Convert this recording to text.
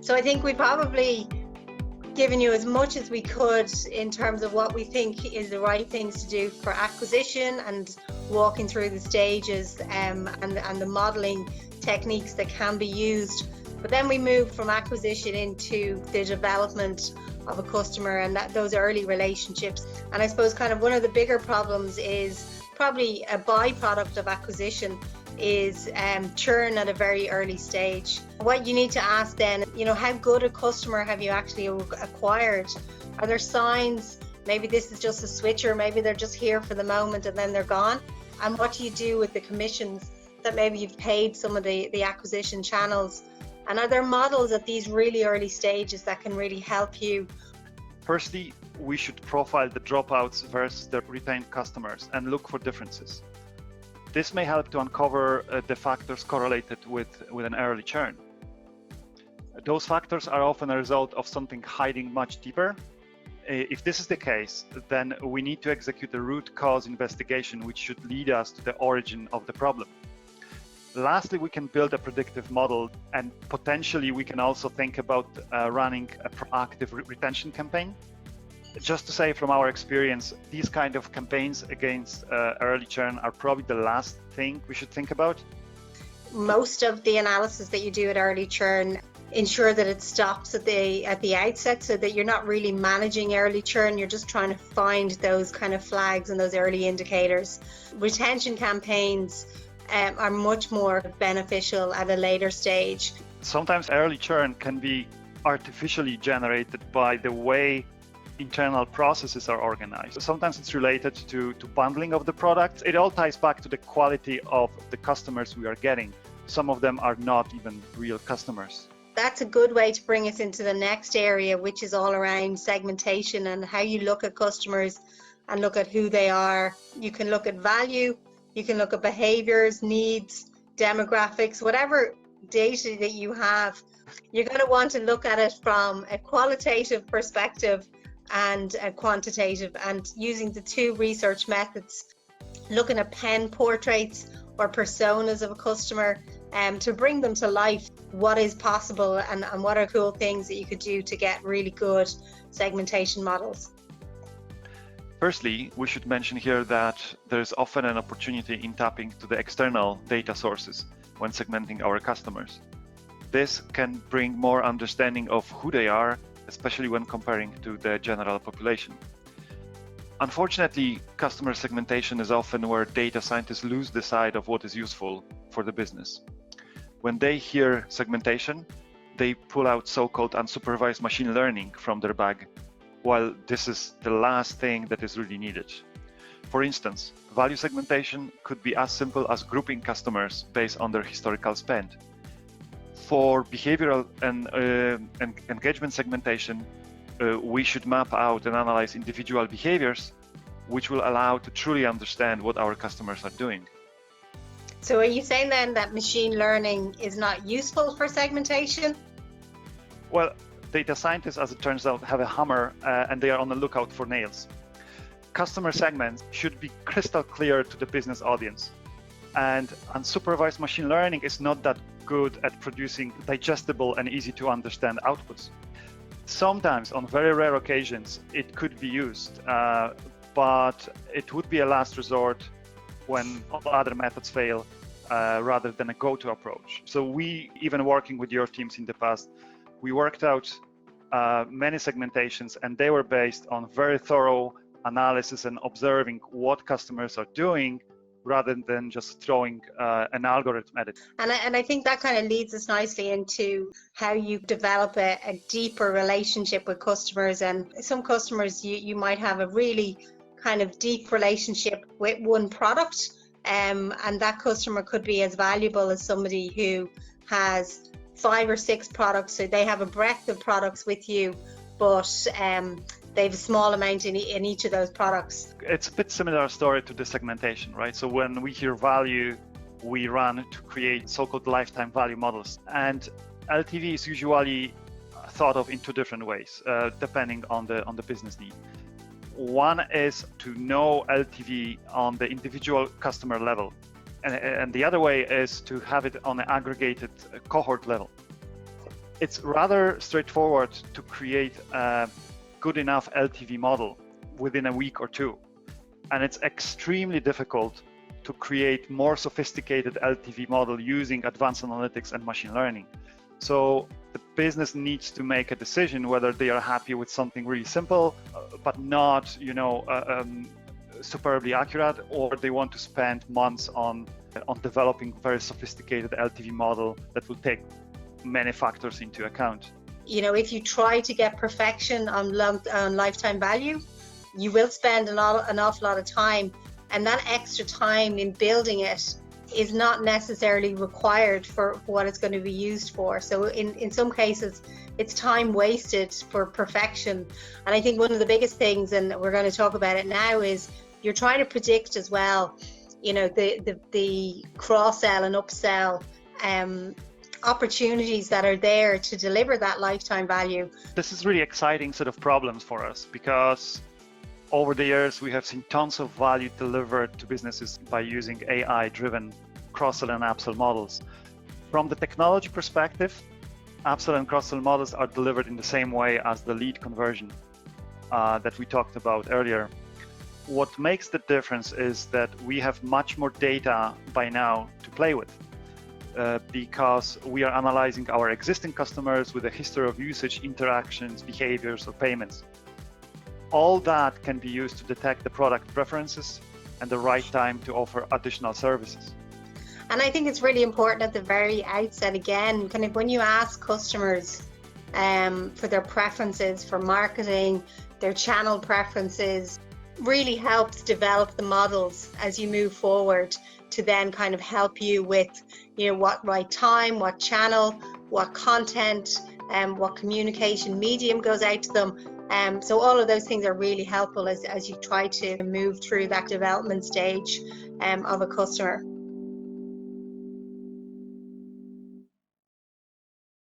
So I think we probably given you as much as we could in terms of what we think is the right things to do for acquisition and walking through the stages and the modeling techniques that can be used. But then we move from acquisition into the development of a customer and those early relationships. And I suppose kind of one of the bigger problems is probably a byproduct of acquisition is churn at a very early stage. What you need to ask then, how good a customer have you actually acquired? Are there signs? Maybe this is just a switcher, maybe they're just here for the moment and then they're gone. And what do you do with the commissions that maybe you've paid some of the acquisition channels? And are there models at these really early stages that can really help you? Firstly, we should profile the dropouts versus the retained customers and look for differences. This may help to uncover the factors correlated with an early churn. Those factors are often a result of something hiding much deeper. If this is the case, then we need to execute a root cause investigation, which should lead us to the origin of the problem. Lastly, we can build a predictive model, and potentially we can also think about running a proactive retention campaign. Just to say from our experience, these kind of campaigns against early churn are probably the last thing we should think about. Most of the analysis that you do at early churn ensure that it stops at the outset, so that you're not really managing early churn, you're just trying to find those kind of flags and those early indicators. Retention campaigns are much more beneficial at a later stage. Sometimes early churn can be artificially generated by the way internal processes are organized. Sometimes it's related to bundling of the products. It all ties back to the quality of the customers we are getting. Some of them are not even real customers. That's a good way to bring us into the next area, which is all around segmentation and how you look at customers and look at who they are. You can look at value, you can look at behaviors, needs, demographics, whatever data that you have. You're going to want to look at it from a qualitative perspective and a quantitative, and using the two research methods, looking at pen portraits or personas of a customer to bring them to life, what is possible and what are cool things that you could do to get really good segmentation models. Firstly, we should mention here that there's often an opportunity in tapping to the external data sources when segmenting our customers. This can bring more understanding of who they are, especially when comparing to the general population. Unfortunately, customer segmentation is often where data scientists lose the sight of what is useful for the business. When they hear segmentation, they pull out so-called unsupervised machine learning from their bag, while this is the last thing that is really needed. For instance, value segmentation could be as simple as grouping customers based on their historical spend. For behavioral and engagement segmentation, we should map out and analyze individual behaviors, which will allow to truly understand what our customers are doing. So are you saying then that machine learning is not useful for segmentation? Well, data scientists, as it turns out, have a hammer and they are on the lookout for nails. Customer segments should be crystal clear to the business audience. And unsupervised machine learning is not that good at producing digestible and easy to understand outputs. Sometimes, on very rare occasions, it could be used, but it would be a last resort when all other methods fail, rather than a go-to approach. So we, even working with your teams in the past, we worked out many segmentations, and they were based on very thorough analysis and observing what customers are doing, rather than just throwing an algorithm at it. And I think that kind of leads us nicely into how you develop a deeper relationship with customers. And some customers, you might have a really kind of deep relationship with one product, and that customer could be as valuable as somebody who has 5 or 6 products. So they have a breadth of products with you, but they have a small amount in each of those products. It's a bit similar story to the segmentation, right? So when we hear value, we run to create so-called lifetime value models. And LTV is usually thought of in 2 different ways, depending on the business need. One is to know LTV on the individual customer level. And the other way is to have it on an aggregated cohort level. It's rather straightforward to create a good enough LTV model within a week or two. And it's extremely difficult to create more sophisticated LTV model using advanced analytics and machine learning. So the business needs to make a decision whether they are happy with something really simple, but not, superbly accurate, or they want to spend months on developing very sophisticated LTV model that will take many factors into account. If you try to get perfection on lifetime value, you will spend an awful lot of time, and that extra time in building it is not necessarily required for what it's going to be used for. So in some cases, it's time wasted for perfection. And I think one of the biggest things, and we're going to talk about it now, is you're trying to predict as well, the cross-sell and upsell opportunities that are there to deliver that lifetime value. This is really exciting set of problems for us, because over the years we have seen tons of value delivered to businesses by using AI-driven cross-sell and upsell models. From the technology perspective, upsell and cross-sell models are delivered in the same way as the lead conversion that we talked about earlier. What makes the difference is that we have much more data by now to play with. Because we are analyzing our existing customers with a history of usage, interactions, behaviors, or payments. All that can be used to detect the product preferences and the right time to offer additional services. And I think it's really important at the very outset, again, kind of when you ask customers for their preferences for marketing, their channel preferences, really helps develop the models as you move forward to then kind of help you with, what right time, what channel, what content, what communication medium goes out to them. So all of those things are really helpful as you try to move through that development stage of a customer.